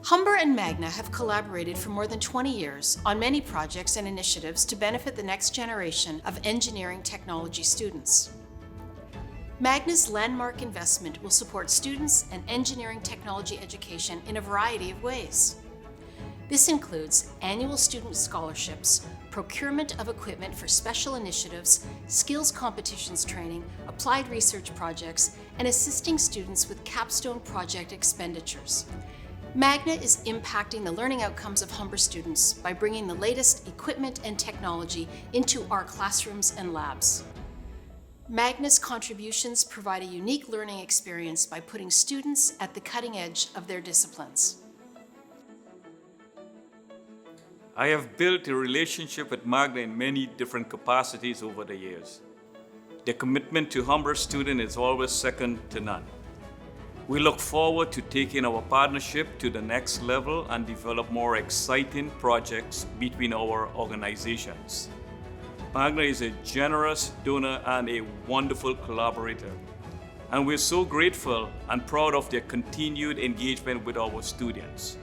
Humber and Magna have collaborated for more than 20 years on many projects and initiatives to benefit the next generation of engineering technology students. Magna's landmark investment will support students and engineering technology education in a variety of ways. This includes annual student scholarships, procurement of equipment for special initiatives, skills competitions training, applied research projects, and assisting students with capstone project expenditures. Magna is impacting the learning outcomes of Humber students by bringing the latest equipment and technology into our classrooms and labs. Magna's contributions provide a unique learning experience by putting students at the cutting edge of their disciplines. I have built a relationship with Magna in many different capacities over the years. Their commitment to Humber students is always second to none. We look forward to taking our partnership to the next level and develop more exciting projects between our organizations. Magna is a generous donor and a wonderful collaborator, and we're so grateful and proud of their continued engagement with our students.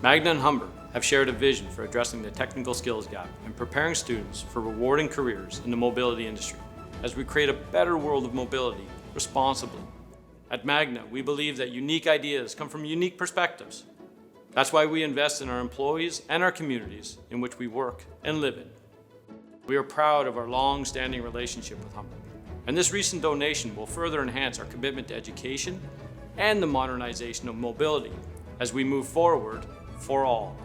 Magna and Humber have shared a vision for addressing the technical skills gap and preparing students for rewarding careers in the mobility industry as we create a better world of mobility responsibly. At Magna, we believe that unique ideas come from unique perspectives. That's why we invest in our employees and our communities in which we work and live in. We are proud of our long-standing relationship with Humber, and this recent donation will further enhance our commitment to education and the modernization of mobility as we move forward for all.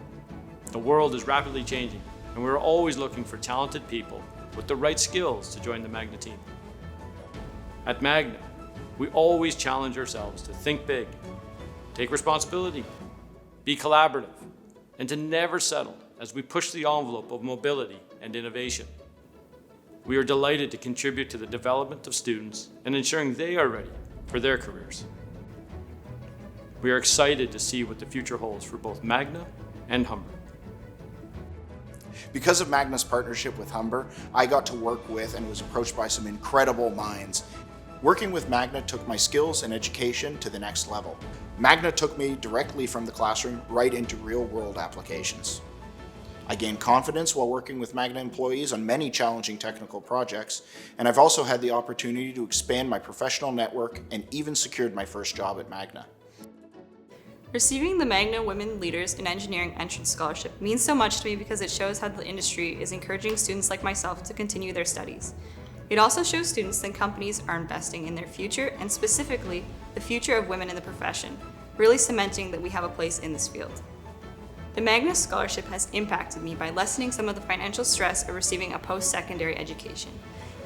The world is rapidly changing, and we're always looking for talented people with the right skills to join the Magna team. At Magna, we always challenge ourselves to think big, take responsibility, be collaborative, and to never settle as we push the envelope of mobility and innovation. We are delighted to contribute to the development of students and ensuring they are ready for their careers. We are excited to see what the future holds for both Magna and Humber. Because of Magna's partnership with Humber, I got to work with and was approached by some incredible minds. Working with Magna took my skills and education to the next level. Magna took me directly from the classroom right into real-world applications. I gained confidence while working with Magna employees on many challenging technical projects, and I've also had the opportunity to expand my professional network and even secured my first job at Magna. Receiving the Magna Women Leaders in Engineering Entrance Scholarship means so much to me because it shows how the industry is encouraging students like myself to continue their studies. It also shows students that companies are investing in their future and specifically the future of women in the profession, really cementing that we have a place in this field. The Magna Scholarship has impacted me by lessening some of the financial stress of receiving a post-secondary education.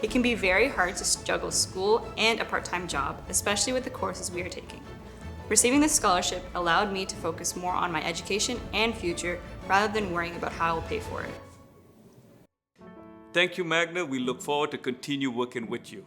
It can be very hard to juggle school and a part-time job, especially with the courses we are taking. Receiving this scholarship allowed me to focus more on my education and future rather than worrying about how I will pay for it. Thank you, Magna. We look forward to continue working with you.